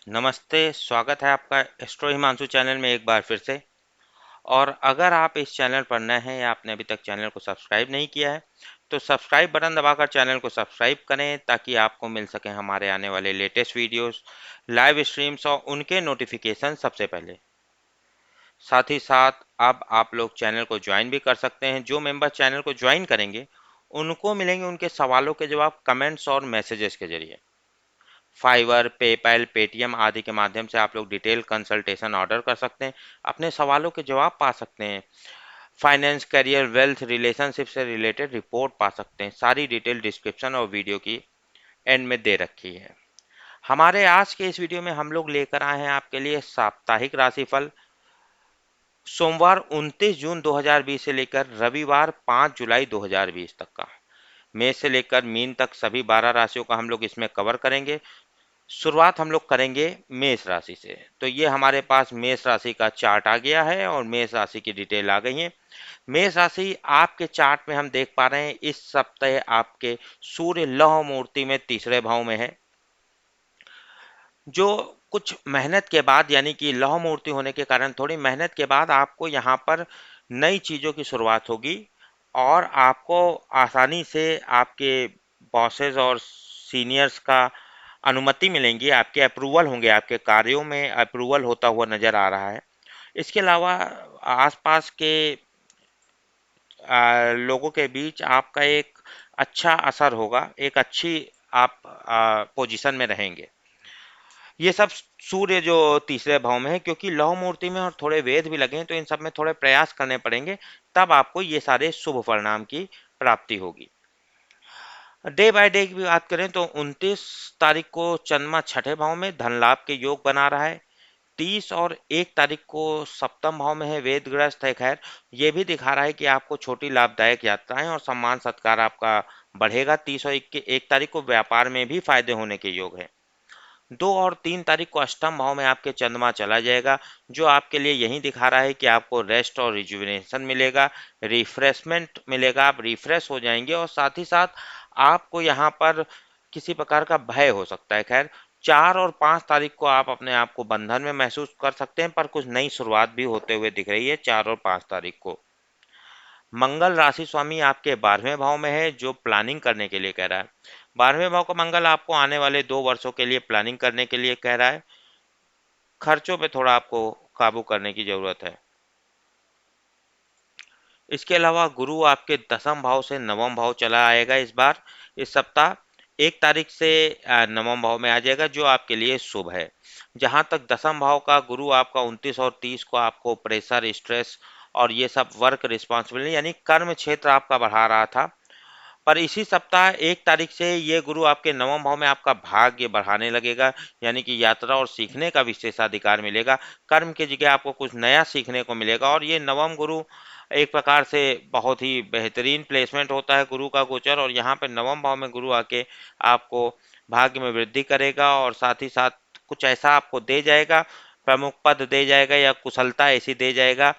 नमस्ते, स्वागत है आपका एस्ट्रो हिमांशु चैनल में एक बार फिर से। और अगर आप इस चैनल पर नए हैं या आपने अभी तक चैनल को सब्सक्राइब नहीं किया है, तो सब्सक्राइब बटन दबाकर चैनल को सब्सक्राइब करें ताकि आपको मिल सके हमारे आने वाले लेटेस्ट वीडियोस, लाइव स्ट्रीम्स और उनके नोटिफिकेशन सबसे पहले। साथ ही साथ अब आप लोग चैनल को ज्वाइन भी कर सकते हैं। जो मेंबर चैनल को ज्वाइन करेंगे, उनको मिलेंगे उनके सवालों के जवाब कमेंट्स और मैसेजेस के जरिए। फाइवर, पेपैल, पेटीएम आदि के माध्यम से आप लोग डिटेल कंसल्टेशन ऑर्डर कर सकते हैं, अपने सवालों के जवाब पा सकते हैं, फाइनेंस, करियर, वेल्थ, रिलेशनशिप से रिलेटेड रिपोर्ट पा सकते हैं। सारी डिटेल डिस्क्रिप्शन और वीडियो की एंड में दे रखी है। हमारे आज के इस वीडियो में हम लोग लेकर आए हैं आपके लिए साप्ताहिक राशिफल सोमवार 29 जून 2020 से लेकर रविवार 5 जुलाई 2020 तक का। मेष से लेकर मीन तक सभी 12 राशियों का हम लोग इसमें कवर करेंगे। शुरुआत हम लोग करेंगे मेष राशि से। तो ये हमारे पास मेष राशि का चार्ट आ गया है और मेष राशि की डिटेल आ गई है। मेष राशि आपके चार्ट में हम देख पा रहे हैं इस सप्ताह आपके सूर्य लौह मूर्ति में तीसरे भाव में है, जो कुछ मेहनत के बाद यानी कि लौह मूर्ति होने के कारण थोड़ी मेहनत के बाद आपको यहाँ पर नई चीज़ों की शुरुआत होगी और आपको आसानी से आपके बॉसेस और सीनियर्स का अनुमति मिलेंगी, आपके अप्रूवल होंगे, आपके कार्यों में अप्रूवल होता हुआ नज़र आ रहा है। इसके अलावा आसपास के लोगों के बीच आपका एक अच्छा असर होगा, एक अच्छी आप पोजीशन में रहेंगे। ये सब सूर्य जो तीसरे भाव में है, क्योंकि लौह मूर्ति में और थोड़े वेद भी लगे हैं, तो इन सब में थोड़े प्रयास करने पड़ेंगे, तब आपको ये सारे शुभ परिणाम की प्राप्ति होगी। डे बाय डे की बात करें तो 29 तारीख को चंद्रमा छठे भाव में धन लाभ के योग बना रहा है। 30 और 1 तारीख को सप्तम भाव में है, वेदग्रस्त है। खैर, ये भी दिखा रहा है कि आपको छोटी लाभदायक यात्राएं और सम्मान सत्कार आपका बढ़ेगा। 30 और 1 तारीख को व्यापार में भी फायदे होने के योग है। 2 और 3 तारीख को अष्टम भाव में आपके चंद्रमा चला जाएगा, जो आपके लिए यही दिखा रहा है कि आपको रेस्ट और रिजुविनेशन मिलेगा, रिफ्रेशमेंट मिलेगा, आप रिफ्रेश हो जाएंगे और साथ ही साथ आपको यहाँ पर किसी प्रकार का भय हो सकता है। खैर, 4 और 5 तारीख को आप अपने आप को बंधन में महसूस कर सकते हैं, पर कुछ नई शुरुआत भी होते हुए दिख रही है 4 और 5 तारीख को। मंगल राशि स्वामी आपके 12वें भाव में है, जो प्लानिंग करने के लिए कह रहा है। 12वें भाव का मंगल आपको आने वाले 2 वर्षों के लिए प्लानिंग करने के लिए कह रहा है। खर्चों पे थोड़ा आपको काबू करने की जरूरत है। इसके अलावा गुरु आपके दसम भाव से नवम भाव चला आएगा इस बार, इस सप्ताह 1 तारीख से नवम भाव में आ जाएगा, जो आपके लिए शुभ है। जहां तक दसम भाव का गुरु आपका 29 और 30 को आपको प्रेशर, स्ट्रेस और ये सब वर्क रिस्पॉन्सिबिलिटी यानी कर्म क्षेत्र आपका बढ़ा रहा था, पर इसी सप्ताह 1 तारीख से ये गुरु आपके नवम भाव में आपका भाग्य बढ़ाने लगेगा, यानी कि यात्रा और सीखने का विशेषाधिकार मिलेगा। कर्म की जगह आपको कुछ नया सीखने को मिलेगा और ये नवम गुरु एक प्रकार से बहुत ही बेहतरीन प्लेसमेंट होता है गुरु का गोचर, और यहाँ पे नवम भाव में गुरु आके आपको भाग्य में वृद्धि करेगा और साथ ही साथ कुछ ऐसा आपको दे जाएगा, प्रमुख पद दे जाएगा या कुशलता ऐसी दे जाएगा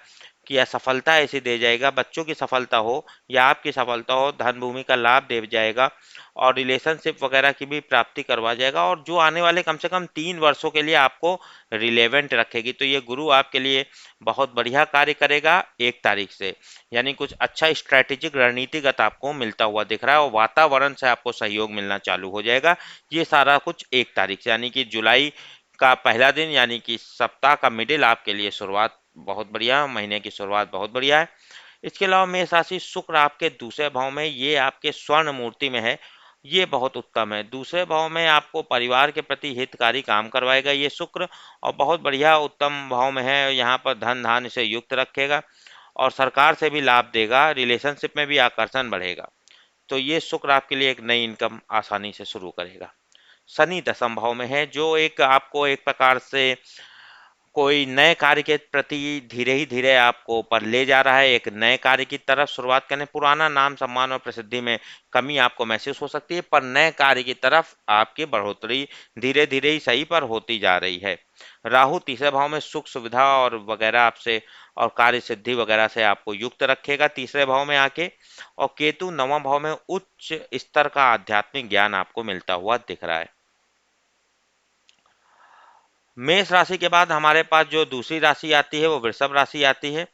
कि या सफलता ऐसी दे जाएगा, बच्चों की सफलता हो या आपकी सफलता हो, धन भूमि का लाभ दे जाएगा और रिलेशनशिप वगैरह की भी प्राप्ति करवा जाएगा, और जो आने वाले कम से कम 3 वर्षों के लिए आपको रिलेवेंट रखेगी। तो ये गुरु आपके लिए बहुत बढ़िया कार्य करेगा 1 तारीख से, यानी कुछ अच्छा स्ट्रैटेजिक रणनीतिगत आपको मिलता हुआ दिख रहा है और वातावरण से आपको सहयोग मिलना चालू हो जाएगा। ये सारा कुछ 1 तारीख से, यानी कि जुलाई का पहला दिन, यानी कि सप्ताह का मिडिल आपके लिए शुरुआत बहुत बढ़िया, महीने की शुरुआत बहुत बढ़िया है। इसके अलावा मेष राशि शुक्र आपके दूसरे भाव में, ये आपके स्वर्ण मूर्ति में है, ये बहुत उत्तम है। दूसरे भाव में आपको परिवार के प्रति हितकारी काम करवाएगा ये शुक्र, और बहुत बढ़िया उत्तम भाव में है। यहाँ पर धन धान्य से युक्त रखेगा और सरकार से भी लाभ देगा, रिलेशनशिप में भी आकर्षण बढ़ेगा। तो ये शुक्र आपके लिए एक नई इनकम आसानी से शुरू करेगा। शनि दसम भाव में है, जो एक आपको एक प्रकार से कोई नए कार्य के प्रति धीरे ही धीरे आपको ऊपर ले जा रहा है, एक नए कार्य की तरफ शुरुआत करने। पुराना नाम सम्मान और प्रसिद्धि में कमी आपको महसूस हो सकती है, पर नए कार्य की तरफ आपकी बढ़ोतरी धीरे धीरे ही सही पर होती जा रही है। राहु तीसरे भाव में सुख सुविधा और वगैरह आपसे और कार्य सिद्धि वगैरह से आपको युक्त रखेगा तीसरे भाव में आके, और केतु नवम भाव में उच्च स्तर का आध्यात्मिक ज्ञान आपको मिलता हुआ दिख रहा है। मेष राशि के बाद हमारे पास जो दूसरी राशि आती है वो वृषभ राशि आती है।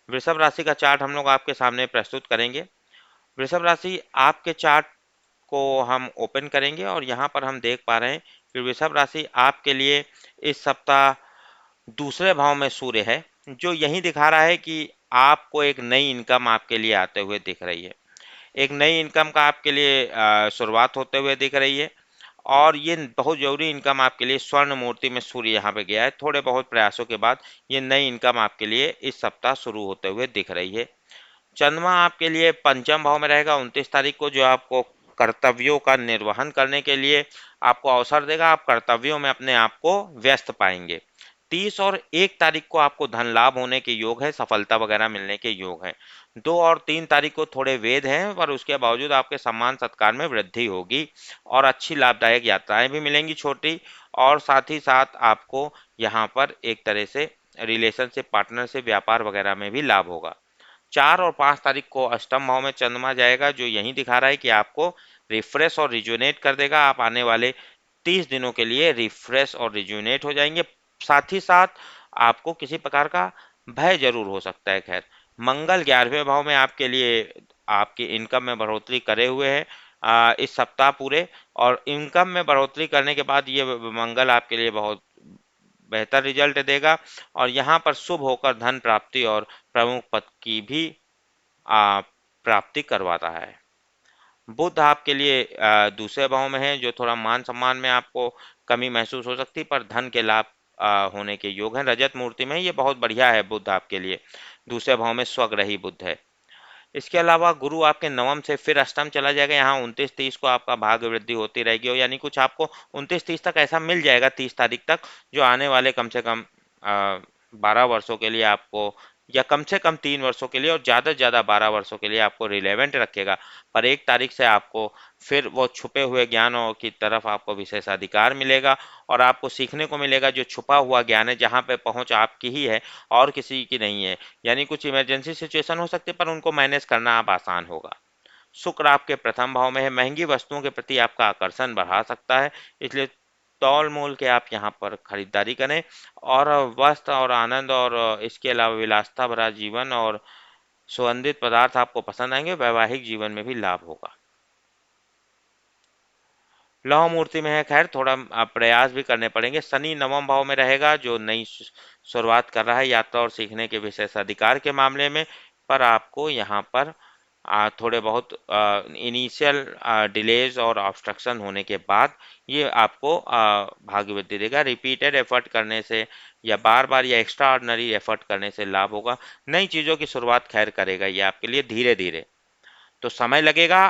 वृषभ राशि का चार्ट हम लोग आपके सामने प्रस्तुत करेंगे। वृषभ राशि आपके चार्ट को हम ओपन करेंगे और यहाँ पर हम देख पा रहे हैं कि वृषभ राशि आपके लिए इस सप्ताह दूसरे भाव में सूर्य है, जो यही दिखा रहा है कि आपको एक नई इनकम आपके लिए आते हुए दिख रही है। एक नई इनकम का आपके लिए शुरुआत होते हुए दिख रही है। और ये बहुत ज़रूरी इनकम आपके लिए स्वर्ण मूर्ति में सूर्य यहाँ पे गया है। थोड़े बहुत प्रयासों के बाद ये नई इनकम आपके लिए इस सप्ताह शुरू होते हुए दिख रही है। चंद्रमा आपके लिए पंचम भाव में रहेगा 29 तारीख को, जो आपको कर्तव्यों का निर्वहन करने के लिए आपको अवसर देगा। आप कर्तव्यों में अपने आप को व्यस्त पाएंगे। 30 और 1 तारीख को आपको धन लाभ होने के योग है, सफलता वगैरह मिलने के योग हैं। 2 और 3 तारीख को थोड़े वेद हैं, पर उसके बावजूद आपके सम्मान सत्कार में वृद्धि होगी और अच्छी लाभदायक यात्राएं भी मिलेंगी छोटी। और साथ ही साथ आपको यहाँ पर एक तरह से रिलेशनशिप पार्टनर से व्यापार वगैरह में भी लाभ होगा। 4 और 5 तारीख को अष्टम भाव में चंद्रमा जाएगा, जो यही दिखा रहा है कि आपको रिफ्रेश और रिजुनेट कर देगा। आप आने वाले 30 दिनों के लिए रिफ्रेश और रिजुनेट हो जाएंगे। साथ ही साथ आपको किसी प्रकार का भय जरूर हो सकता है। खैर, मंगल 11वें भाव में आपके लिए आपकी इनकम में बढ़ोतरी करे हुए है इस सप्ताह पूरे। और इनकम में बढ़ोतरी करने के बाद ये मंगल आपके लिए बहुत बेहतर रिजल्ट देगा और यहाँ पर शुभ होकर धन प्राप्ति और प्रमुख पद की भी प्राप्ति करवाता है। बुध आपके लिए दूसरे भाव में है, जो थोड़ा मान सम्मान में आपको कमी महसूस हो सकती है, पर धन के लाभ होने के योग हैं। रजत मूर्ति में ये बहुत बढ़िया है। बुध आपके लिए दूसरे भाव में स्वग्रही बुध है। इसके अलावा गुरु आपके नवम से फिर अष्टम चला जाएगा। यहाँ 29-30 को आपका भाग्य वृद्धि होती रहेगी और यानी कुछ आपको 29-30 तक ऐसा मिल जाएगा, 30 तारीख तक, जो आने वाले कम से कम 12 वर्षों के लिए आपको, या कम से कम 3 वर्षों के लिए और ज़्यादा से ज़्यादा 12 वर्षों के लिए आपको रिलेवेंट रखेगा। पर 1 तारीख से आपको फिर वो छुपे हुए ज्ञानों की तरफ आपको विशेषाधिकार मिलेगा और आपको सीखने को मिलेगा जो छुपा हुआ ज्ञान है, जहाँ पे पहुँच आपकी ही है और किसी की नहीं है। यानी कुछ इमरजेंसी सिचुएशन हो सकती है, पर उनको मैनेज करना आप आसान होगा। शुक्र आपके प्रथम भाव में है, महंगी वस्तुओं के प्रति आपका आकर्षण बढ़ा सकता है, इसलिए तौल मोल के आप यहाँ पर खरीदारी करें। और वस्त्र और आनंद और इसके अलावा विलासिता भरा जीवन और सुगंधित पदार्थ आपको पसंद आएंगे। वैवाहिक जीवन में भी लाभ होगा। लौह मूर्ति में है, खैर थोड़ा प्रयास भी करने पड़ेंगे। शनि नवम भाव में रहेगा, जो नई शुरुआत कर रहा है यात्रा और सीखने के विशेषाधिकार के मामले में। पर आपको यहाँ पर थोड़े बहुत इनिशियल डिलेज और ऑब्स्ट्रक्शन होने के बाद ये आपको भाग्य वृद्धि देगा। रिपीटेड एफर्ट करने से या बार बार या एक्स्ट्रा ऑर्डिनरी एफर्ट करने से लाभ होगा। नई चीज़ों की शुरुआत खैर करेगा ये आपके लिए धीरे धीरे, तो समय लगेगा।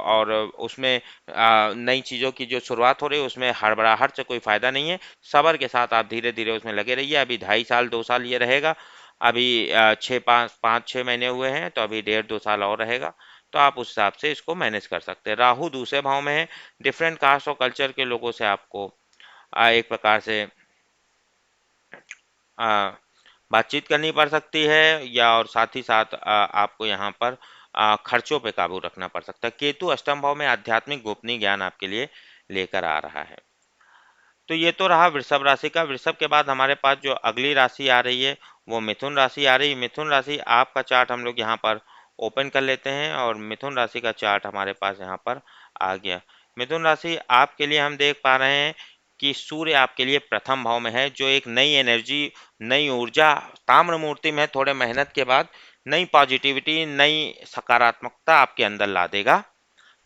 और उसमें नई चीज़ों की जो शुरुआत हो रही है उसमें हड़बड़ाहट से कोई फ़ायदा नहीं है। सब्र के साथ आप धीरे धीरे उसमें लगे रहिए। अभी 2.5 साल 2 साल ये रहेगा। अभी 6 5 5 6 महीने हुए हैं, तो अभी 1.5 2 साल और रहेगा। तो आप उस हिसाब से इसको मैनेज कर सकते हैं। राहु दूसरे भाव में है। डिफरेंट कास्ट और कल्चर के लोगों से आपको एक प्रकार से आ, बातचीत करनी पड़ सकती है, या और साथ ही साथ आपको यहाँ पर खर्चों पे काबू रखना पड़ सकता है। केतु अष्टम भाव में आध्यात्मिक गोपनीय ज्ञान आपके लिए लेकर आ रहा है। तो ये तो रहा वृषभ राशि का। वृषभ के बाद हमारे पास जो अगली राशि आ रही है वो मिथुन राशि आ रही है। मिथुन राशि आपका चार्ट हम लोग यहाँ पर ओपन कर लेते हैं और मिथुन राशि का चार्ट हमारे पास यहाँ पर आ गया। मिथुन राशि आपके लिए हम देख पा रहे हैं कि सूर्य आपके लिए प्रथम भाव में है, जो एक नई एनर्जी, नई ऊर्जा ताम्र मूर्ति में है। थोड़े मेहनत के बाद नई पॉजिटिविटी, नई सकारात्मकता आपके अंदर ला देगा,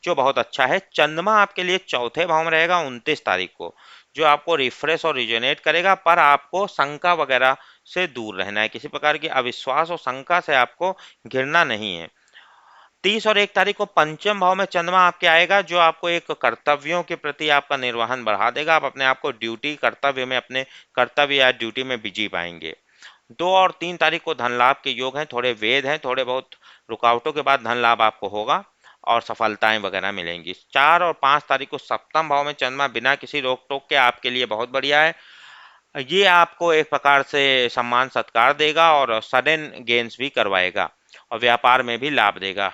जो बहुत अच्छा है। चंद्रमा आपके लिए चौथे भाव में रहेगा 29 तारीख को, जो आपको रिफ्रेश और रिजोनेट करेगा। पर आपको शंका वगैरह से दूर रहना है, किसी प्रकार की अविश्वास और शंका से आपको घिरना नहीं है। 30 और 1 तारीख को पंचम भाव में चंद्रमा आपके आएगा, जो आपको एक कर्तव्यों के प्रति आपका निर्वहन बढ़ा देगा। आप अपने आप को ड्यूटी कर्तव्य में, अपने कर्तव्य या ड्यूटी में बिजी पाएंगे। 2 और 3 तारीख को धन लाभ के योग हैं। थोड़े वेद हैं, थोड़े बहुत रुकावटों के बाद धन लाभ आपको होगा और सफलताएं वगैरह मिलेंगी। 4 और 5 तारीख को सप्तम भाव में चंद्रमा बिना किसी रोक टोक के आपके लिए बहुत बढ़िया है। ये आपको एक प्रकार से सम्मान सत्कार देगा और सडन गेन्स भी करवाएगा और व्यापार में भी लाभ देगा।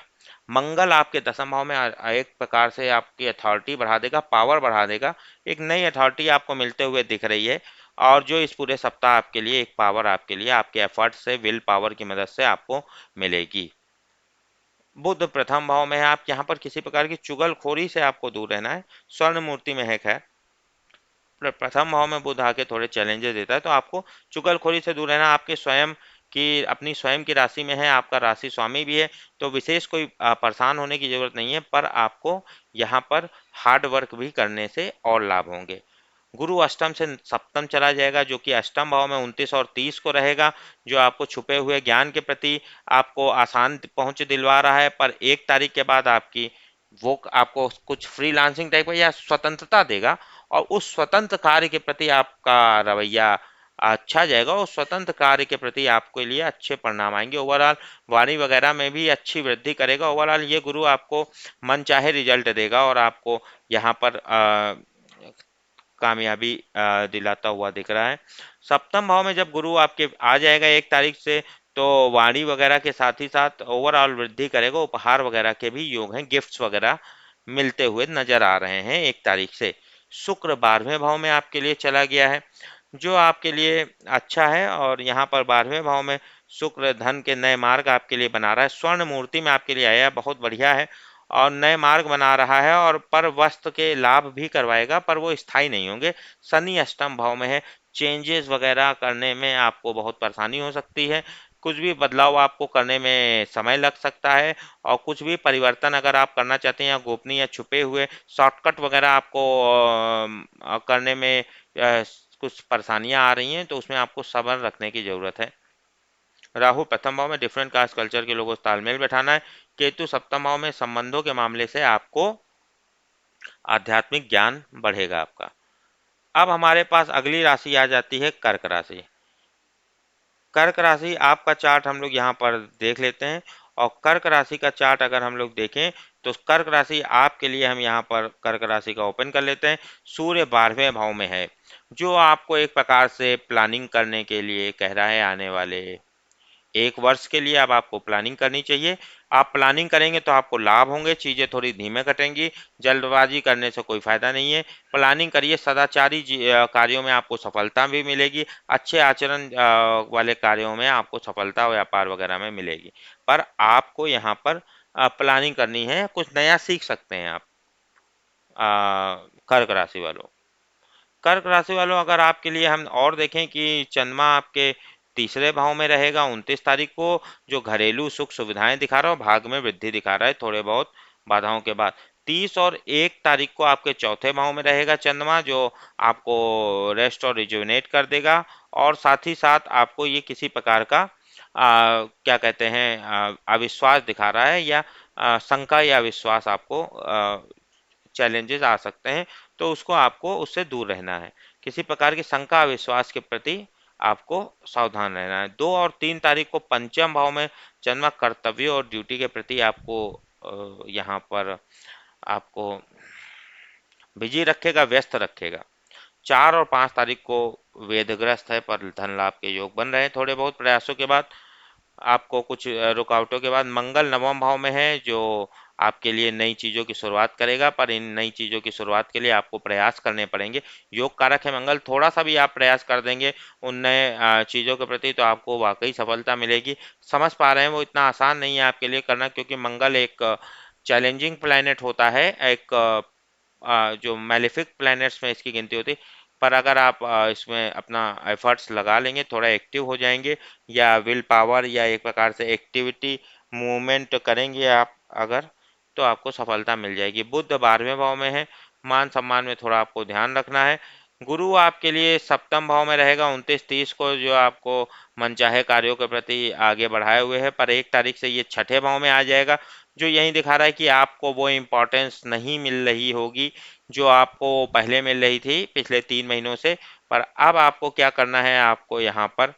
मंगल आपके दसम भाव में एक प्रकार से आपकी अथॉरिटी बढ़ा देगा, पावर बढ़ा देगा। एक नई अथॉरिटी आपको मिलते हुए दिख रही है। और जो इस पूरे सप्ताह आपके लिए एक पावर आपके लिए आपके एफर्ट से, विल पावर की मदद से आपको मिलेगी। बुध प्रथम भाव में है, आप यहाँ पर किसी प्रकार की चुगलखोरी से आपको दूर रहना है। स्वर्ण मूर्ति में है खैर, प्रथम भाव में बुध आके थोड़े चैलेंजेस देता है, तो आपको चुगलखोरी से दूर रहना। आपके स्वयं की, अपनी स्वयं की राशि में है, आपका राशि स्वामी भी है, तो विशेष कोई परेशान होने की जरूरत नहीं है, पर आपको यहाँ पर हार्ड वर्क भी करने से और लाभ होंगे। गुरु अष्टम से सप्तम चला जाएगा, जो कि अष्टम भाव में 29 और 30 को रहेगा, जो आपको छुपे हुए ज्ञान के प्रति आपको आसान पहुंच दिलवा रहा है। पर 1 तारीख के बाद आपकी वो आपको कुछ फ्रीलांसिंग टाइप का या स्वतंत्रता देगा, और उस स्वतंत्र कार्य के प्रति आपका रवैया अच्छा जाएगा, और स्वतंत्र कार्य के प्रति आपके लिए अच्छे परिणाम आएंगे। ओवरऑल वाणी वगैरह में भी अच्छी वृद्धि करेगा। ओवरऑल ये गुरु आपको मनचाहे रिजल्ट देगा, और आपको यहाँ पर कामयाबी दिलाता हुआ दिख रहा है। सप्तम भाव में जब गुरु आपके आ जाएगा 1 तारीख से, तो वाणी वगैरह के साथ ही साथ ओवरऑल वृद्धि करेगा। उपहार वगैरह के भी योग हैं, गिफ्ट्स वगैरह मिलते हुए नजर आ रहे हैं 1 तारीख से। शुक्र 12वें भाव में आपके लिए चला गया है, जो आपके लिए अच्छा है, और यहाँ पर 12वें भाव में शुक्र धन के नए मार्ग आपके लिए बना रहा है। स्वर्ण मूर्ति में आपके लिए आया है, बहुत बढ़िया है, और नए मार्ग बना रहा है, और पर वस्तु के लाभ भी करवाएगा, पर वो स्थायी नहीं होंगे। शनि अष्टम भाव में है, चेंजेस वगैरह करने में आपको बहुत परेशानी हो सकती है। कुछ भी बदलाव आपको करने में समय लग सकता है, और कुछ भी परिवर्तन अगर आप करना चाहते हैं, या गोपनीय या छुपे हुए शॉर्टकट वगैरह आपको करने में कुछ परेशानियां आ रही हैं, तो उसमें आपको सब्र रखने की ज़रूरत है। राहु प्रथम भाव में डिफरेंट कास्ट कल्चर के लोगों से तालमेल बैठाना है। केतु सप्तम भाव में संबंधों के मामले से आपको आध्यात्मिक ज्ञान बढ़ेगा आपका। अब हमारे पास अगली राशि आ जाती है कर्क राशि। कर्क राशि आपका चार्ट हम लोग यहाँ पर देख लेते हैं, और कर्क राशि का चार्ट अगर हम लोग देखें, तो कर्क राशि आपके लिए हम यहाँ पर कर्क राशि का ओपन कर लेते हैं। सूर्य 12वें भाव में है, जो आपको एक प्रकार से प्लानिंग करने के लिए कह रहा है। आने वाले 1 वर्ष के लिए अब आपको प्लानिंग करनी चाहिए। आप प्लानिंग करेंगे तो आपको लाभ होंगे, चीज़ें थोड़ी धीमे कटेंगी, जल्दबाजी करने से कोई फायदा नहीं है। प्लानिंग करिए, सदाचारी कार्यों में आपको सफलता भी मिलेगी, अच्छे आचरण वाले कार्यों में आपको सफलता व्यापार वगैरह में मिलेगी। पर आपको यहाँ पर प्लानिंग करनी है, कुछ नया सीख सकते हैं आप। कर्क राशि वालों, कर्क राशि वालों, अगर आपके लिए हम और देखें कि चंद्रमा आपके तीसरे भाव में रहेगा 29 तारीख को, जो घरेलू सुख सुविधाएं दिखा रहा है, और भाग में वृद्धि दिखा रहा है थोड़े बहुत बाधाओं के बाद। 30 और 1 तारीख को आपके चौथे भाव में रहेगा चंद्रमा, जो आपको रेस्ट और रिजुविनेट कर देगा, और साथ ही साथ आपको ये किसी प्रकार का क्या कहते हैं अविश्वास दिखा रहा है, या शंका या विश्वास आपको चैलेंजेस आ सकते हैं, तो उसको आपको उससे दूर रहना है। किसी प्रकार की शंका विश्वास के प्रति आपको सावधान रहना है। 2 और 3 तारीख को पंचम भाव में चंद्रमा कर्तव्य और ड्यूटी के प्रति आपको यहाँ पर आपको बिजी रखेगा, व्यस्त रखेगा। 4 और 5 तारीख को वेदग्रस्त है, पर धन लाभ के योग बन रहे हैं थोड़े बहुत प्रयासों के बाद। आपको कुछ रुकावटों के बाद मंगल नवम भाव में है, जो आपके लिए नई चीज़ों की शुरुआत करेगा, पर इन नई चीज़ों की शुरुआत के लिए आपको प्रयास करने पड़ेंगे। योग कारक है मंगल, थोड़ा सा भी आप प्रयास कर देंगे उन नए चीज़ों के प्रति, तो आपको वाकई सफलता मिलेगी। समझ पा रहे हैं वो इतना आसान नहीं है आपके लिए करना, क्योंकि मंगल एक चैलेंजिंग प्लैनेट होता है, एक जो मैलेफिक प्लैनेट्स में इसकी गिनती होती है। पर अगर आप इसमें अपना एफर्ट्स लगा लेंगे, थोड़ा एक्टिव हो जाएंगे, या विल पावर या एक प्रकार से एक्टिविटी मूवमेंट करेंगे आप अगर, तो आपको सफलता मिल जाएगी। बुध 12वें भाव में है, मान सम्मान में थोड़ा आपको ध्यान रखना है। गुरु आपके लिए सप्तम भाव में रहेगा 29-30 को, जो आपको मनचाहे कार्यों के प्रति आगे बढ़ाए हुए है, पर 1 तारीख से ये छठे भाव में आ जाएगा, जो यही दिखा रहा है कि आपको वो इम्पोर्टेंस नहीं मिल रही होगी जो आपको पहले मिल रही थी पिछले 3 महीनों से। पर अब आपको क्या करना है, आपको यहाँ पर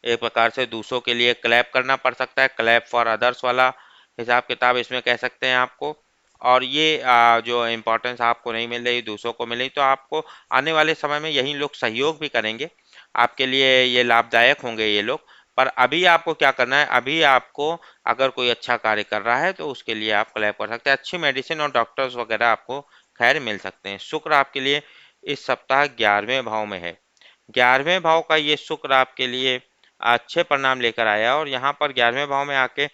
एक प्रकार से दूसरों के लिए क्लैप करना पड़ सकता है, क्लैप फॉर अदर्स वाला हिसाब किताब इसमें कह सकते हैं आपको। और ये जो इम्पोर्टेंस आपको नहीं मिल रही दूसरों को मिल रही, तो आपको आने वाले समय में यही लोग सहयोग भी करेंगे, आपके लिए ये लाभदायक होंगे ये लोग। पर अभी आपको क्या करना है, अभी आपको अगर कोई अच्छा कार्य कर रहा है, तो उसके लिए आप क्लैप कर सकते हैं। अच्छी मेडिसिन और डॉक्टर्स वगैरह आपको खैर मिल सकते हैं। शुक्र आपके लिए इस सप्ताह 11वें भाव में है। 11वें भाव का ये शुक्र आपके लिए अच्छे परिणाम लेकर आया और यहाँ पर 11वें भाव में आके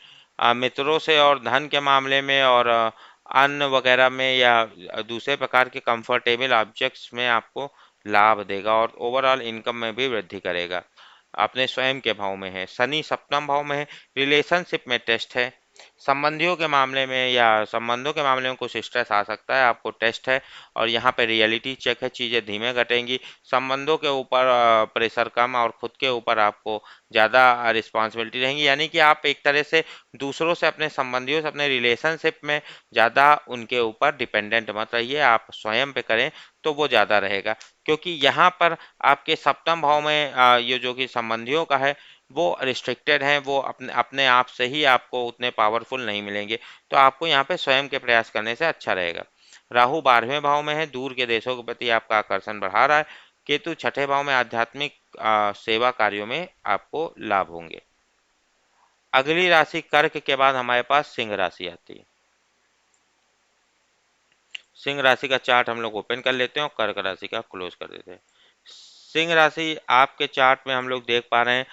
मित्रों से और धन के मामले में और अन्न वगैरह में या दूसरे प्रकार के कंफर्टेबल ऑब्जेक्ट्स में आपको लाभ देगा और ओवरऑल इनकम में भी वृद्धि करेगा। अपने स्वयं के भाव में है, शनि सप्तम भाव में है, रिलेशनशिप में टेस्ट है, संबंधियों के मामले में या संबंधों के मामले में कुछ स्ट्रेस आ सकता है, आपको टेस्ट है और यहाँ पे रियलिटी चेक है, चीज़ें धीमे घटेंगी, संबंधों के ऊपर प्रेशर कम और खुद के ऊपर आपको ज़्यादा रिस्पॉन्सिबिलिटी रहेंगी, यानी कि आप एक तरह से दूसरों से, अपने संबंधियों से, अपने रिलेशनशिप में ज़्यादा उनके ऊपर डिपेंडेंट मत रहिए, आप स्वयं पे करें तो वो ज़्यादा रहेगा। क्योंकि यहाँ पर आपके सप्तम भाव में ये जो कि संबंधियों का है वो रिस्ट्रिक्टेड हैं, वो अपने अपने आप से ही आपको उतने पावरफुल नहीं मिलेंगे, तो आपको यहाँ पे स्वयं के प्रयास करने से अच्छा रहेगा। राहु 12वें भाव में है, दूर के देशों के प्रति आपका आकर्षण बढ़ा रहा है। केतु छठे भाव में आध्यात्मिक सेवा कार्यों में आपको लाभ होंगे। अगली राशि कर्क के बाद हमारे पास सिंह राशि आती है। सिंह राशि का चार्ट हम लोग ओपन कर लेते हैं और कर्क राशि का क्लोज कर देते हैं। सिंह राशि आपके चार्ट में हम लोग देख पा रहे हैं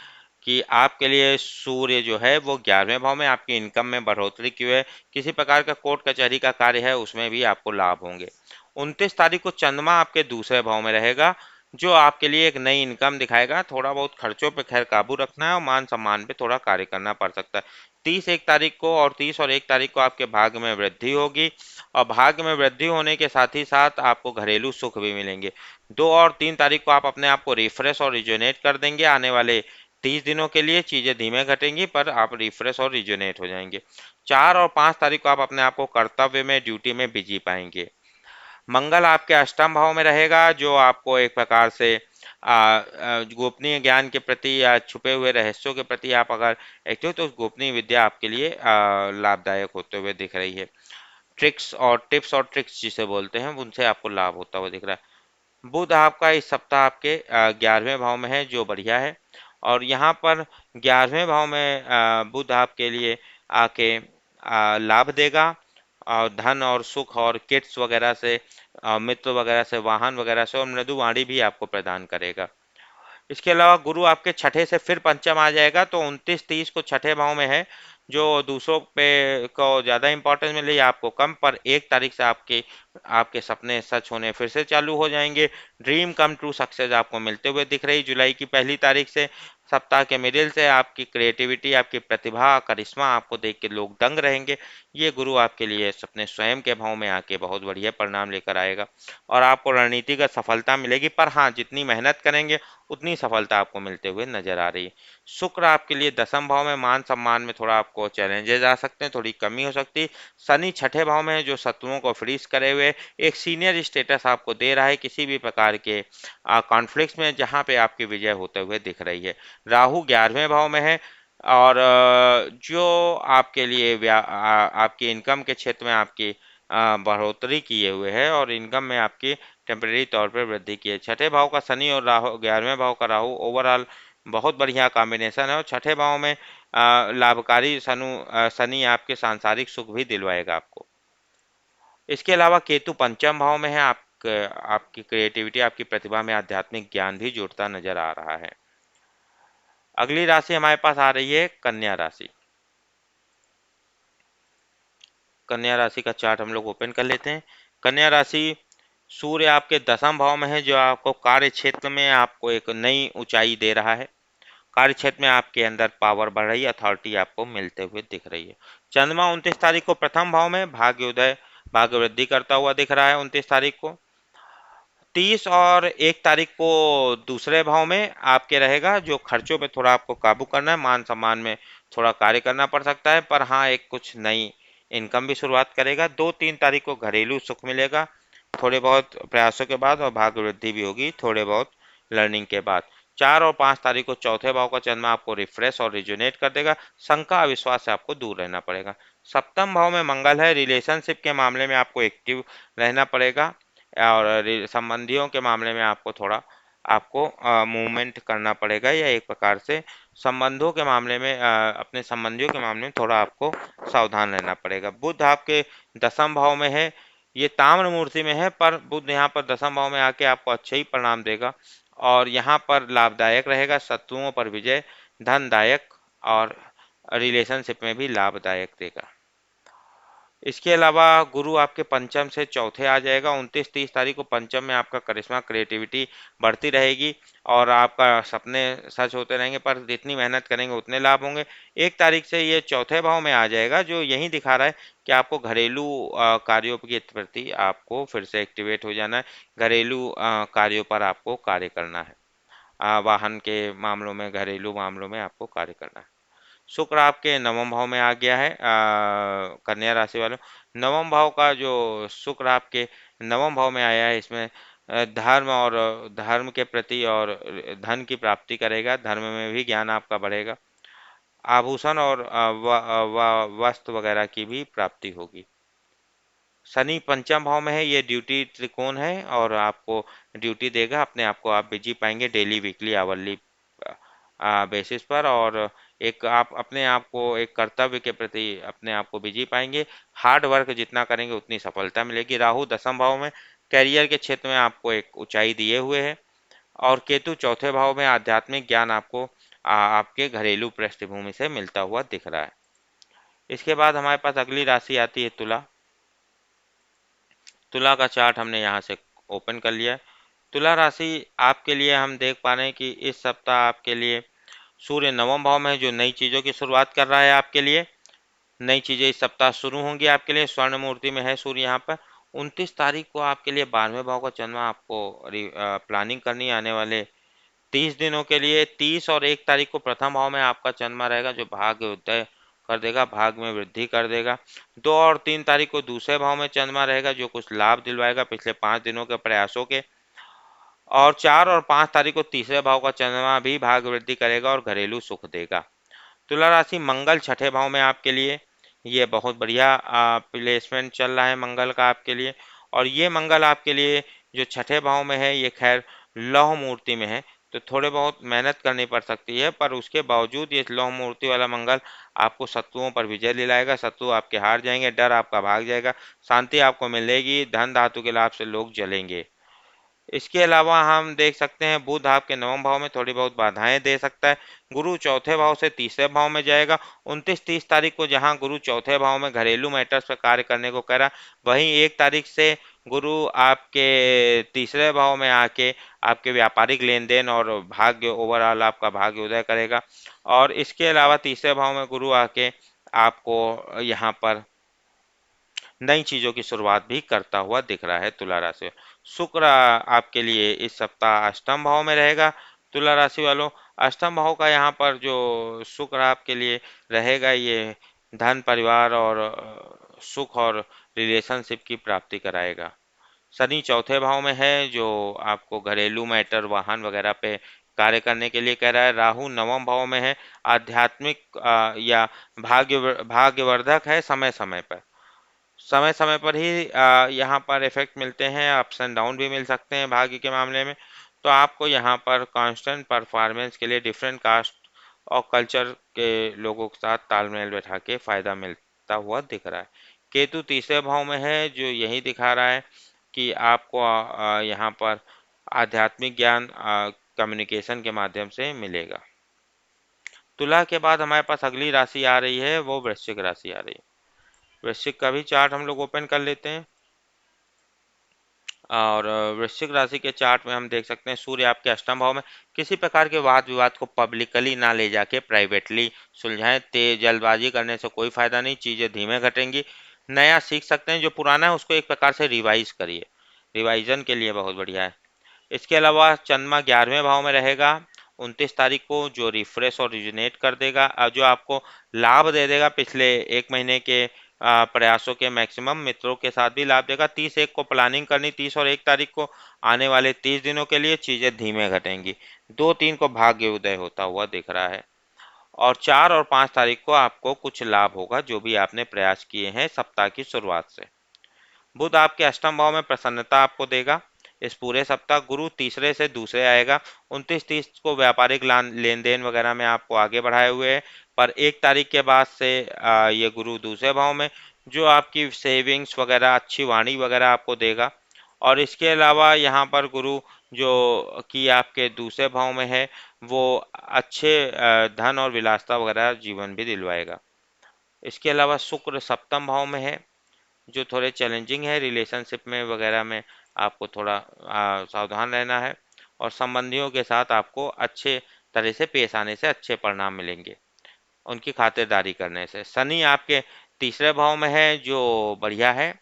कि आपके लिए सूर्य जो है वो 11वें भाव में, आपकी इनकम में बढ़ोतरी की है, किसी प्रकार का कोर्ट कचहरी का कार्य है उसमें भी आपको लाभ होंगे। 29 तारीख को चंद्रमा आपके दूसरे भाव में रहेगा, जो आपके लिए एक नई इनकम दिखाएगा। थोड़ा बहुत खर्चों पे खैर काबू रखना है और मान सम्मान पे थोड़ा कार्य करना पड़ सकता है। 30 1 तारीख को और 30 और 1 तारीख को आपके भाग्य में वृद्धि होगी और भाग्य में वृद्धि होने के साथ ही साथ आपको घरेलू सुख भी मिलेंगे। 2 और 3 तारीख को आप अपने आप को रिफ्रेश और रिजुनेट कर देंगे। आने वाले 30 दिनों के लिए चीज़ें धीमे घटेंगी पर आप रिफ्रेश और रिजुनेट हो जाएंगे। 4 और 5 तारीख को आप अपने आप को कर्तव्य में, ड्यूटी में बिजी पाएंगे। मंगल आपके अष्टम भाव में रहेगा, जो आपको एक प्रकार से गोपनीय ज्ञान के प्रति या छुपे हुए रहस्यों के प्रति आप अगर एक्टिव हो तो गोपनीय विद्या आपके लिए लाभदायक होते हुए दिख रही है। ट्रिक्स और टिप्स और ट्रिक्स जिसे बोलते हैं उनसे आपको लाभ होता हुआ दिख रहा है। बुध आपका इस सप्ताह आपके 11वें भाव में है, जो बढ़िया है और यहाँ पर 11वें भाव में बुध आपके लिए आके लाभ देगा और धन और सुख और किट्स वगैरह से, मित्र वगैरह से, वाहन वगैरह से और मृदु वाणी भी आपको प्रदान करेगा। इसके अलावा गुरु आपके छठे से फिर पंचम आ जाएगा, तो 29 30 को छठे भाव में है, जो दूसरों पे को ज़्यादा इंपॉर्टेंस मिले या आपको कम, पर 1 तारीख से आपके आपके सपने सच होने फिर से चालू हो जाएंगे। ड्रीम कम ट्रू सक्सेस आपको मिलते हुए दिख रही जुलाई की पहली तारीख से। सप्ताह के मिडिल से आपकी क्रिएटिविटी, आपकी प्रतिभा, करिश्मा आपको देख के लोग दंग रहेंगे। ये गुरु आपके लिए अपने स्वयं के भाव में आके बहुत बढ़िया परिणाम लेकर आएगा और आपको रणनीतिगत सफलता मिलेगी, पर हाँ जितनी मेहनत करेंगे उतनी सफलता आपको मिलते हुए नजर आ रही है। शुक्र आपके लिए दसम भाव में, मान सम्मान में थोड़ा आपको चैलेंजेस आ सकते हैं, थोड़ी कमी हो सकती है। शनि छठे भाव में है, जो शत्रुओं को फ्रीज करे हुए एक सीनियर स्टेटस आपको दे रहा है किसी भी प्रकार के कॉन्फ्लिक्ट्स में, जहां पे आपकी विजय होते हुए दिख रही है। राहु 11वें भाव में है और जो आपके लिए आपकी इनकम के क्षेत्र में आपकी बढ़ोतरी किए हुए है और इनकम में आपकी टेम्परेरी तौर पर वृद्धि की है। छठे भाव का शनि और राहु, 11वें भाव का राहु ओवरऑल बहुत बढ़िया कॉम्बिनेशन है और छठे भाव में लाभकारी शनि आपके सांसारिक सुख भी दिलवाएगा आपको। इसके अलावा केतु पंचम भाव में है, आपकी क्रिएटिविटी, आपकी प्रतिभा में आध्यात्मिक ज्ञान भी जुड़ता नजर आ रहा है। अगली राशि हमारे पास आ रही है कन्या राशि। कन्या राशि का चार्ट हम लोग ओपन कर लेते हैं। कन्या राशि, सूर्य आपके दसम भाव में है, जो आपको कार्य क्षेत्र में आपको एक नई ऊंचाई दे रहा है। कार्य क्षेत्र में आपके अंदर पावर बढ़ रही है, अथॉरिटी आपको मिलते हुए दिख रही है। चंद्रमा 29 तारीख को प्रथम भाव में भाग्य वृद्धि करता हुआ दिख रहा है। 29 तारीख को 30 और 1 तारीख को दूसरे भाव में आपके रहेगा, जो खर्चों पे थोड़ा आपको काबू करना है, मान सम्मान में थोड़ा कार्य करना पड़ सकता है, पर हाँ एक कुछ नई इनकम भी शुरुआत करेगा। 2 3 तारीख को घरेलू सुख मिलेगा थोड़े बहुत प्रयासों के बाद और भाग्य वृद्धि भी होगी थोड़े बहुत लर्निंग के बाद। 4 और 5 तारीख को चौथे भाव का चंद्रमा आपको रिफ्रेश और रिजुनेट कर देगा। शंका अविश्वास से आपको दूर रहना पड़ेगा। सप्तम भाव में मंगल है, रिलेशनशिप के मामले में आपको एक्टिव रहना पड़ेगा और संबंधियों के मामले में आपको थोड़ा आपको मूवमेंट करना पड़ेगा या एक प्रकार से संबंधों के मामले में अपने संबंधियों के मामले में थोड़ा आपको सावधान रहना पड़ेगा। बुध आपके दसम भाव में है, ये ताम्र मूर्ति में है, पर बुध यहाँ पर दसम भाव में आके आपको अच्छे ही परिणाम देगा और यहाँ पर लाभदायक रहेगा, शत्रुओं पर विजय, धनदायक और रिलेशनशिप में भी लाभदायक देगा। इसके अलावा गुरु आपके पंचम से चौथे आ जाएगा। 29-30 तारीख को पंचम में आपका करिश्मा, क्रिएटिविटी बढ़ती रहेगी और आपका सपने सच होते रहेंगे, पर जितनी मेहनत करेंगे उतने लाभ होंगे। 1 तारीख से ये चौथे भाव में आ जाएगा, जो यही दिखा रहा है कि आपको घरेलू कार्यों के प्रति आपको फिर से एक्टिवेट हो जाना है। घरेलू कार्यों पर आपको कार्य करना है। वाहन के मामलों में, घरेलू मामलों में आपको कार्य करना है। शुक्र आपके नवम भाव में आ गया है। कन्या राशि वालों, नवम भाव का जो शुक्र आपके नवम भाव में आया है, इसमें धर्म और धर्म के प्रति और धन की प्राप्ति करेगा। धर्म में भी ज्ञान आपका बढ़ेगा। आभूषण और वस्त्र वगैरह की भी प्राप्ति होगी। शनि पंचम भाव में है, ये ड्यूटी त्रिकोण है और आपको ड्यूटी देगा। अपने आप को आप बिजी पाएंगे डेली, वीकली, आवरली बेसिस पर, और एक आप अपने आप को एक कर्तव्य के प्रति अपने आप को बिजी पाएंगे। हार्ड वर्क जितना करेंगे उतनी सफलता मिलेगी। राहु दसम भाव में कैरियर के क्षेत्र में आपको एक ऊंचाई दिए हुए है और केतु चौथे भाव में आध्यात्मिक ज्ञान आपको आपके घरेलू पृष्ठभूमि से मिलता हुआ दिख रहा है। इसके बाद हमारे पास अगली राशि आती है तुला। तुला का चार्ट हमने यहाँ से ओपन कर लिया है। तुला राशि आपके लिए हम देख पा रहे हैं कि इस सप्ताह आपके लिए सूर्य नवम भाव में है, जो नई चीज़ों की शुरुआत कर रहा है आपके लिए। नई चीज़ें इस सप्ताह शुरू होंगी आपके लिए। स्वर्ण मूर्ति में है सूर्य यहाँ पर। 29 तारीख को आपके लिए 12वें भाव का चंद्रमा आपको प्लानिंग करनी है आने वाले 30 दिनों के लिए। 30 और 1 तारीख को प्रथम भाव में आपका चंद्रमा रहेगा, जो भाग्य उदय कर देगा, भाग में वृद्धि कर देगा। 2 और 3 तारीख को दूसरे भाव में चंद्रमा रहेगा, जो कुछ लाभ दिलवाएगा पिछले 5 दिनों के प्रयासों के। और 4 और 5 तारीख को तीसरे भाव का चंद्रमा भी भाग वृद्धि करेगा और घरेलू सुख देगा। तुला राशि मंगल छठे भाव में आपके लिए, ये बहुत बढ़िया प्लेसमेंट चल रहा है मंगल का आपके लिए। और ये मंगल आपके लिए जो छठे भाव में है, ये खैर लौह मूर्ति में है, तो थोड़े बहुत मेहनत करनी पड़ सकती है, पर उसके बावजूद ये लौह मूर्ति वाला मंगल आपको शत्रुओं पर विजय दिलाएगा। शत्रु आपके हार जाएंगे, डर आपका भाग जाएगा, शांति आपको मिलेगी, धन धातु के लाभ से लोग जलेंगे। इसके अलावा हम देख सकते हैं बुध आपके नवम भाव में थोड़ी बहुत बाधाएं दे सकता है। गुरु चौथे भाव से तीसरे भाव में जाएगा। 29-30 तारीख को जहां गुरु चौथे भाव में घरेलू मैटर्स पर कार्य करने को कह रहा, वहीं 1 तारीख से गुरु आपके तीसरे भाव में आके आपके व्यापारिक लेन देन और भाग्य, ओवरऑल आपका भाग्य उदय करेगा। और इसके अलावा तीसरे भाव में गुरु आके आपको यहाँ पर नई चीजों की शुरुआत भी करता हुआ दिख रहा है तुला राशि। शुक्र आपके लिए इस सप्ताह अष्टम भाव में रहेगा। तुला राशि वालों, अष्टम भाव का यहाँ पर जो शुक्र आपके लिए रहेगा, ये धन, परिवार और सुख और रिलेशनशिप की प्राप्ति कराएगा। शनि चौथे भाव में है, जो आपको घरेलू मैटर, वाहन वगैरह पे कार्य करने के लिए कह रहा है। राहु नवम भाव में है, आध्यात्मिक या भाग्यवर्धक है। समय समय पर, समय समय पर ही यहाँ पर इफेक्ट मिलते हैं, अप्स एंड डाउन भी मिल सकते हैं भाग्य के मामले में। तो आपको यहाँ पर कांस्टेंट परफॉर्मेंस के लिए डिफरेंट कास्ट और कल्चर के लोगों के साथ तालमेल बैठा के फायदा मिलता हुआ दिख रहा है। केतु तीसरे भाव में है, जो यही दिखा रहा है कि आपको यहाँ पर आध्यात्मिक ज्ञान कम्युनिकेशन के माध्यम से मिलेगा। तुला के बाद हमारे पास अगली राशि आ रही है, वो वृश्चिक राशि आ रही है। वृश्चिक का भी चार्ट हम लोग ओपन कर लेते हैं। और वृश्चिक राशि के चार्ट में हम देख सकते हैं सूर्य आपके अष्टम भाव में। किसी प्रकार के वाद विवाद को पब्लिकली ना ले जाके प्राइवेटली सुलझाएं। तेज जल्दबाजी करने से कोई फायदा नहीं, चीज़ें धीमे घटेंगी। नया सीख सकते हैं, जो पुराना है उसको एक प्रकार से रिवाइज करिए, रिवाइजन के लिए बहुत बढ़िया है। इसके अलावा चंद्रमा 11वें भाव में रहेगा 29 तारीख को, जो रिफ्रेश और रिजुनेट कर देगा, जो आपको लाभ दे देगा पिछले 1 महीने के प्रयासों के मैक्सिमम। मित्रों के साथ भी लाभ देगा। 30/1 को प्लानिंग करनी, 30 और 1 तारीख को आने वाले 30 दिनों के लिए चीज़ें धीमे घटेंगी। 2-3 को भाग्य उदय होता हुआ दिख रहा है। और 4 और 5 तारीख को आपको कुछ लाभ होगा, जो भी आपने प्रयास किए हैं सप्ताह की शुरुआत से। बुध आपके अष्टम भाव में प्रसन्नता आपको देगा इस पूरे सप्ताह। गुरु तीसरे से दूसरे आएगा। 29-30 को व्यापारिक लेन देन वगैरह में आपको आगे बढ़ाए हुए है, पर 1 तारीख के बाद से ये गुरु दूसरे भाव में, जो आपकी सेविंग्स वगैरह अच्छी वाणी वगैरह आपको देगा। और इसके अलावा यहाँ पर गुरु जो कि आपके दूसरे भाव में है, वो अच्छे धन और विलासता वगैरह जीवन भी दिलवाएगा। इसके अलावा शुक्र सप्तम भाव में है, जो थोड़े चैलेंजिंग है रिलेशनशिप में वगैरह में, आपको थोड़ा सावधान रहना है। और संबंधियों के साथ आपको अच्छे तरह से पेश आने से अच्छे परिणाम मिलेंगे, उनकी खातिरदारी करने से। शनि आपके तीसरे भाव में है, जो बढ़िया है,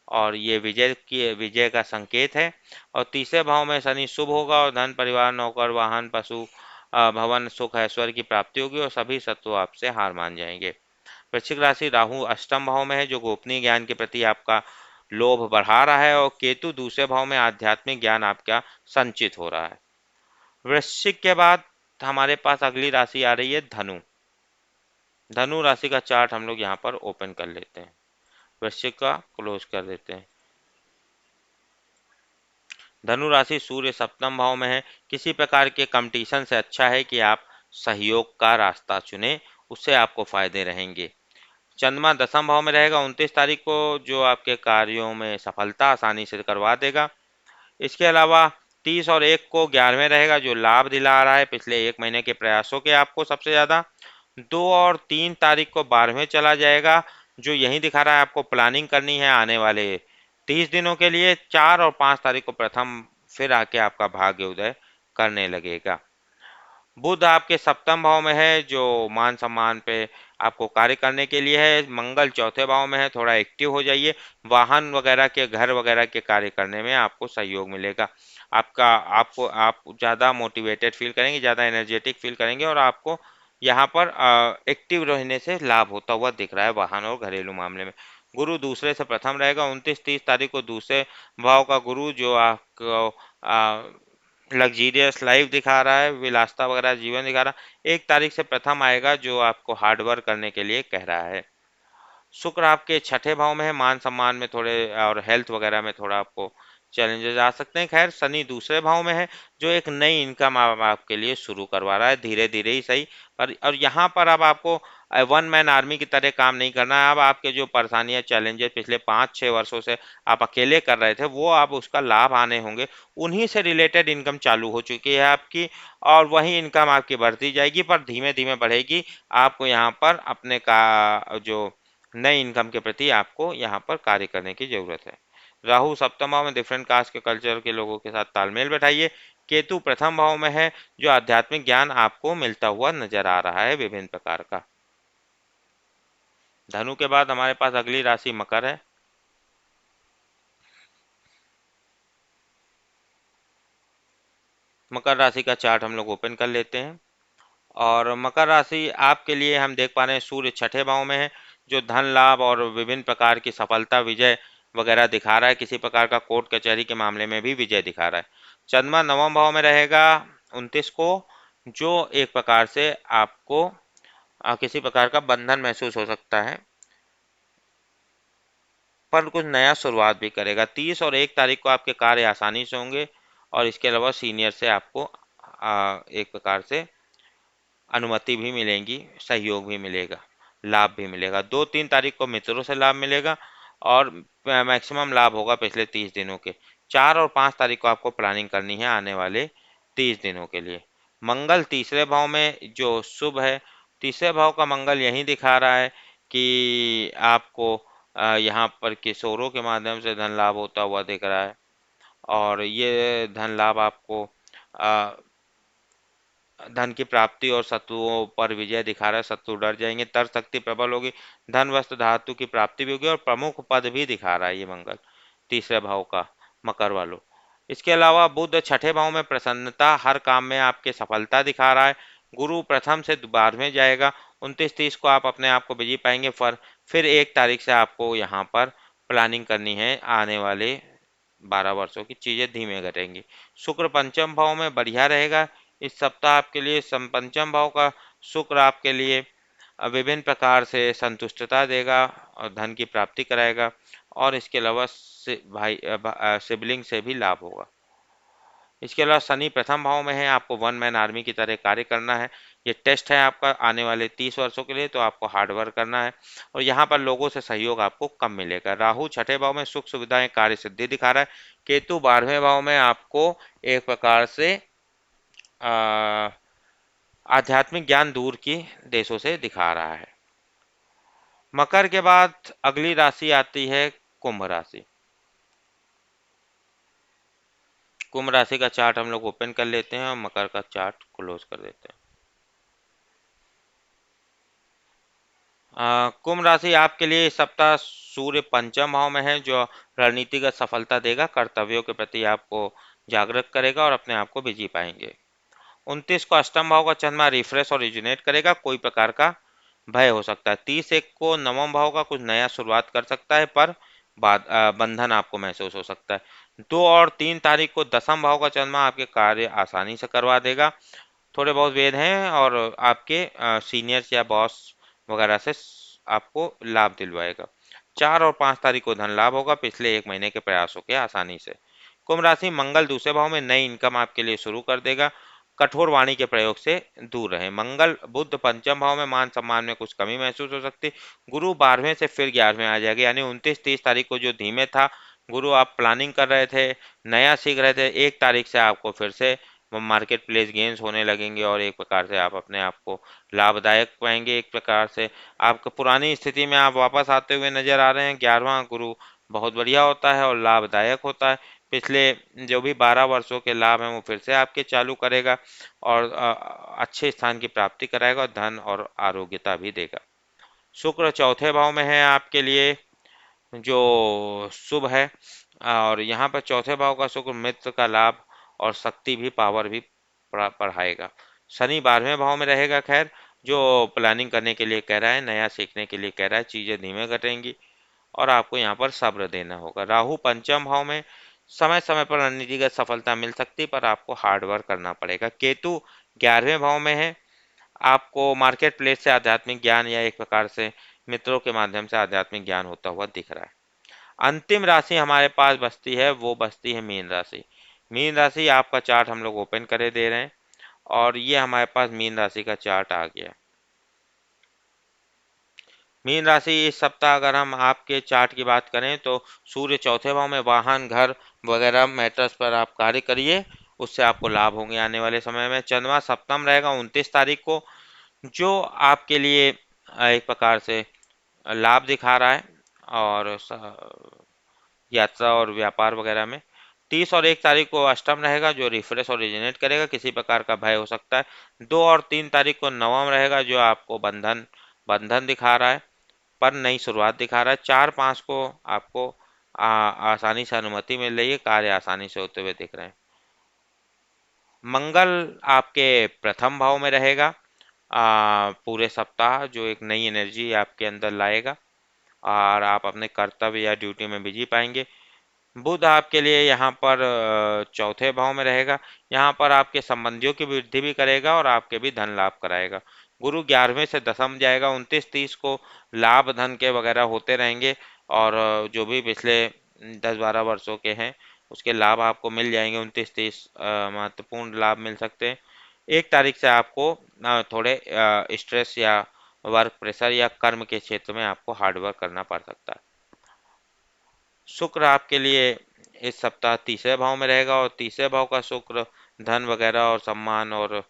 और ये विजय का संकेत है। और तीसरे भाव में शनि शुभ होगा, और धन परिवार नौकर वाहन पशु भवन सुख ऐश्वर्य की प्राप्ति होगी, और सभी शत्रु आपसे हार मान जाएंगे। वृश्चिक राशि राहु अष्टम भाव में है, जो गोपनीय ज्ञान के प्रति आपका लोभ बढ़ा रहा है, और केतु दूसरे भाव में आध्यात्मिक ज्ञान आपका संचित हो रहा है। वृश्चिक के बाद हमारे पास अगली राशि आ रही है धनु। धनु राशि का चार्ट हम लोग यहाँ पर ओपन कर लेते हैं, वृश्चिक का क्लोज कर देते हैं। धनु राशि सूर्य सप्तम भाव में है। किसी प्रकार के कंपटीशन से अच्छा है कि आप सहयोग का रास्ता चुने, उससे आपको फायदे रहेंगे। चंद्रमा दसम भाव में रहेगा 29 तारीख को, जो आपके कार्यों में सफलता आसानी से करवा देगा। इसके अलावा 30 और 1 को 11वें रहेगा, जो लाभ दिला रहा है पिछले 1 महीने के प्रयासों के आपको सबसे ज़्यादा। 2 और 3 तारीख को 12वें चला जाएगा, जो यही दिखा रहा है आपको प्लानिंग करनी है आने वाले 30 दिनों के लिए। 4 और 5 तारीख को प्रथम फिर आके आपका भाग्य उदय करने लगेगा। बुध आपके सप्तम भाव में है, जो मान सम्मान पे आपको कार्य करने के लिए है। मंगल चौथे भाव में है, थोड़ा एक्टिव हो जाइए। वाहन वगैरह के घर वगैरह के कार्य करने में आपको सहयोग मिलेगा। आप ज़्यादा मोटिवेटेड फील करेंगे, ज़्यादा एनर्जेटिक फील करेंगे, और आपको यहाँ पर एक्टिव रहने से लाभ होता हुआ दिख रहा है वाहन और घरेलू मामले में। गुरु दूसरे से प्रथम रहेगा 29-30 तारीख को, दूसरे भाव का गुरु जो आपको लग्जीरियस लाइफ दिखा रहा है, विलासता वगैरह जीवन दिखा रहा है। 1 तारीख से प्रथम आएगा, जो आपको हार्ड वर्क करने के लिए कह रहा है। शुक्र आपके छठे भाव में है, मान सम्मान में थोड़े और हेल्थ वगैरह में थोड़ा आपको चैलेंजेस आ सकते हैं। खैर शनि दूसरे भाव में है, जो एक नई इनकम आपके लिए शुरू करवा रहा है, धीरे धीरे ही सही। पर और यहाँ पर अब आपको वन मैन आर्मी की तरह काम नहीं करना है। अब आपके जो परेशानियां चैलेंजेस पिछले 5-6 वर्षों से आप अकेले कर रहे थे, वो अब उसका लाभ आने होंगे। उन्हीं से रिलेटेड इनकम चालू हो चुकी है आपकी, और वही इनकम आपकी बढ़ती जाएगी, पर धीमे धीमे बढ़ेगी। आपको यहाँ पर अपने का जो नई इनकम के प्रति आपको यहाँ पर कार्य करने की जरूरत है। राहु सप्तम भाव में डिफरेंट कास्ट के कल्चर के लोगों के साथ तालमेल बैठाइए। केतु प्रथम भाव में है, जो आध्यात्मिक ज्ञान आपको मिलता हुआ नजर आ रहा है विभिन्न प्रकार का। धनु के बाद हमारे पास अगली राशि मकर है। मकर राशि का चार्ट हम लोग ओपन कर लेते हैं। और मकर राशि आपके लिए हम देख पा रहे हैं सूर्य छठे भाव में है, जो धन लाभ और विभिन्न प्रकार की सफलता विजय वगैरह दिखा रहा है। किसी प्रकार का कोर्ट कचहरी के मामले में भी विजय दिखा रहा है। चंद्रमा नवम भाव में रहेगा 29 को, जो एक प्रकार से आपको किसी प्रकार का बंधन महसूस हो सकता है, पर कुछ नया शुरुआत भी करेगा। 30 और 1 तारीख को आपके कार्य आसानी से होंगे, और इसके अलावा सीनियर से आपको एक प्रकार से अनुमति भी मिलेंगी, सहयोग भी मिलेगा, लाभ भी मिलेगा। 2-3 तारीख को मित्रों से लाभ मिलेगा, और मैक्सिमम लाभ होगा पिछले 30 दिनों के। 4 और 5 तारीख को आपको प्लानिंग करनी है आने वाले 30 दिनों के लिए। मंगल तीसरे भाव में जो शुभ है, तीसरे भाव का मंगल यही दिखा रहा है कि आपको यहाँ पर किशोरों के माध्यम से धन लाभ होता हुआ दिख रहा है। और ये धन लाभ आपको धन की प्राप्ति और शत्रुओं पर विजय दिखा रहा है, शत्रु डर जाएंगे, तर शक्ति प्रबल होगी, धन वस्त्र धातु की प्राप्ति भी होगी, और प्रमुख पद भी दिखा रहा है ये मंगल तीसरे भाव का मकर वालों। इसके अलावा बुध छठे भाव में प्रसन्नता, हर काम में आपके सफलता दिखा रहा है। गुरु प्रथम से 12वें जाएगा, 29-30 को आप अपने आप को बिजी पाएंगे। फिर 1 तारीख से आपको यहाँ पर प्लानिंग करनी है आने वाले 12 वर्षों की, चीज़ें धीमे घटेंगी। शुक्र पंचम भाव में बढ़िया रहेगा इस सप्ताह आपके लिए। पंचम भाव का शुक्र आपके लिए विभिन्न प्रकार से संतुष्टता देगा और धन की प्राप्ति कराएगा, और इसके अलावा सिबलिंग से भी लाभ होगा। इसके अलावा शनि प्रथम भाव में है, आपको वन मैन आर्मी की तरह कार्य करना है। ये टेस्ट है आपका आने वाले 30 वर्षों के लिए, तो आपको हार्ड वर्क करना है और यहाँ पर लोगों से सहयोग आपको कम मिलेगा। राहु छठे भाव में सुख सुविधाएं कार्य सिद्धि दिखा रहा है। केतु 12वें भाव में आपको एक प्रकार से आध्यात्मिक ज्ञान दूर की देशों से दिखा रहा है। मकर के बाद अगली राशि आती है कुंभ राशि। कुंभ राशि का चार्ट हम लोग ओपन कर लेते हैं और मकर का चार्ट क्लोज कर देते हैं। कुंभ राशि आपके लिए इस सप्ताह सूर्य पंचम भाव में है, जो रणनीतिगत सफलता देगा, कर्तव्यों के प्रति आपको जागृत करेगा और अपने आप को बिजी पाएंगे। 29 को अष्टम भाव का चंद्रमा रिफ्रेश और रिजुनेट करेगा, कोई प्रकार का भय हो सकता है। 30 एक को नवम भाव का कुछ नया शुरुआत कर सकता है, पर बंधन आपको महसूस हो सकता है। 2 और 3 तारीख को दसम भाव का चंद्रमा आपके कार्य आसानी से करवा देगा, थोड़े बहुत वेद हैं और आपके सीनियर्स या बॉस वगैरह से आपको लाभ दिलवाएगा। 4 और 5 तारीख को धन लाभ होगा पिछले 1 महीने के प्रयासों के आसानी से। कुंभ राशि मंगल दूसरे भाव में नई इनकम आपके लिए शुरू कर देगा, कठोर वाणी के प्रयोग से दूर रहें। मंगल बुध पंचम भाव में मान सम्मान में कुछ कमी महसूस हो सकती। गुरु 12वें से फिर 11वें आ जाएगा, यानी 29-30 तारीख को जो धीमे था गुरु, आप प्लानिंग कर रहे थे, नया सीख रहे थे, 1 तारीख से आपको फिर से मार्केट प्लेस गेंस होने लगेंगे और एक प्रकार से आप अपने आप को लाभदायक पाएंगे। एक प्रकार से आपको पुरानी स्थिति में आप वापस आते हुए नजर आ रहे हैं। 11वां गुरु बहुत बढ़िया होता है और लाभदायक होता है। पिछले जो भी 12 वर्षों के लाभ हैं वो फिर से आपके चालू करेगा और अच्छे स्थान की प्राप्ति कराएगा और धन और आरोग्यता भी देगा। शुक्र चौथे भाव में है आपके लिए, जो शुभ है, और यहाँ पर चौथे भाव का शुक्र मित्र का लाभ और शक्ति भी, पावर भी बढ़ाएगा। शनि 12वें भाव में रहेगा, खैर जो प्लानिंग करने के लिए कह रहा है, नया सीखने के लिए कह रहा है, चीज़ें धीमे घटेंगी और आपको यहाँ पर सब्र देना होगा। राहु पंचम भाव में समय समय पर रणनीतिगत सफलता मिल सकती है, पर आपको हार्ड वर्क करना पड़ेगा। केतु 11वें भाव में है, आपको मार्केट प्लेस से आध्यात्मिक ज्ञान या एक प्रकार से मित्रों के माध्यम से आध्यात्मिक ज्ञान होता हुआ दिख रहा है। अंतिम राशि हमारे पास बचती है, वो बचती है मीन राशि। मीन राशि आपका चार्ट हम लोग ओपन करे दे रहे हैं और ये हमारे पास मीन राशि का चार्ट आ गया। मीन राशि इस सप्ताह अगर हम आपके चार्ट की बात करें तो सूर्य चौथे भाव में, वाहन घर वगैरह मैटर्स पर आप कार्य करिए, उससे आपको लाभ होंगे आने वाले समय में। चंद्रमा सप्तम रहेगा 29 तारीख को, जो आपके लिए एक प्रकार से लाभ दिखा रहा है और यात्रा और व्यापार वगैरह में। 30 और 1 तारीख को अष्टम रहेगा, जो रिफ्रेश और रिजेनेट करेगा, किसी प्रकार का भय हो सकता है। 2 और 3 तारीख को नवम रहेगा, जो आपको बंधन बंधन दिखा रहा है, पर नई शुरुआत दिखा रहा है। 4-5 को आपको आसानी से अनुमति मिल रही है, कार्य आसानी से होते हुए दिख रहे हैं। मंगल आपके प्रथम भाव में रहेगा पूरे सप्ताह, जो एक नई एनर्जी आपके अंदर लाएगा और आप अपने कर्तव्य या ड्यूटी में बिजी पाएंगे। बुध आपके लिए यहाँ पर चौथे भाव में रहेगा, यहाँ पर आपके संबंधियों की वृद्धि भी करेगा और आपके भी धन लाभ कराएगा। गुरु 11वें से दसम जाएगा, 29-30 को लाभ धन के वगैरह होते रहेंगे और जो भी पिछले 10-12 वर्षों के हैं उसके लाभ आपको मिल जाएंगे। 29-30 महत्वपूर्ण लाभ मिल सकते हैं। 1 तारीख से आपको थोड़े स्ट्रेस या वर्क प्रेशर या कर्म के क्षेत्र में आपको हार्ड वर्क करना पड़ सकता है। शुक्र आपके लिए इस सप्ताह तीसरे भाव में रहेगा और तीसरे भाव का शुक्र धन वगैरह और सम्मान और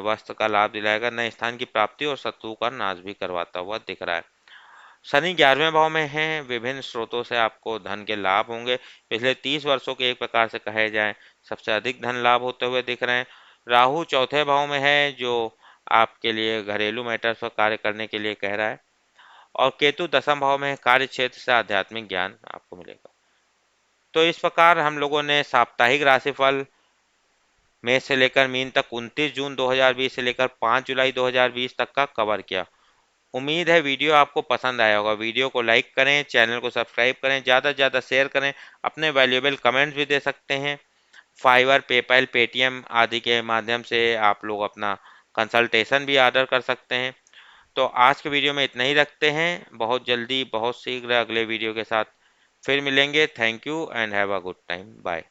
वस्त्र का लाभ दिलाएगा, नए स्थान की प्राप्ति और शत्रु का नाश भी करवाता हुआ दिख रहा है। शनि 11वें भाव में है, विभिन्न स्रोतों से आपको धन के लाभ होंगे, पिछले 30 वर्षों के एक प्रकार से कहे जाए सबसे अधिक धन लाभ होते हुए दिख रहे हैं। राहु चौथे भाव में है, जो आपके लिए घरेलू मैटर्स पर कार्य करने के लिए कह रहा है, और केतु दसम भाव में कार्य क्षेत्र से आध्यात्मिक ज्ञान आपको मिलेगा। तो इस प्रकार हम लोगों ने साप्ताहिक राशिफल मेष से लेकर मीन तक 29 जून 2020 से लेकर 5 जुलाई 2020 तक का कवर किया। उम्मीद है वीडियो आपको पसंद आया होगा। वीडियो को लाइक करें, चैनल को सब्सक्राइब करें, ज़्यादा से ज़्यादा शेयर करें, अपने वैल्यूएबल कमेंट्स भी दे सकते हैं। फाइवर, पेपैल, पेटीएम आदि के माध्यम से आप लोग अपना कंसल्टेशन भी ऑर्डर कर सकते हैं। तो आज के वीडियो में इतना ही रखते हैं, बहुत जल्दी बहुत शीघ्र अगले वीडियो के साथ फिर मिलेंगे। Thank you and have a good time, bye.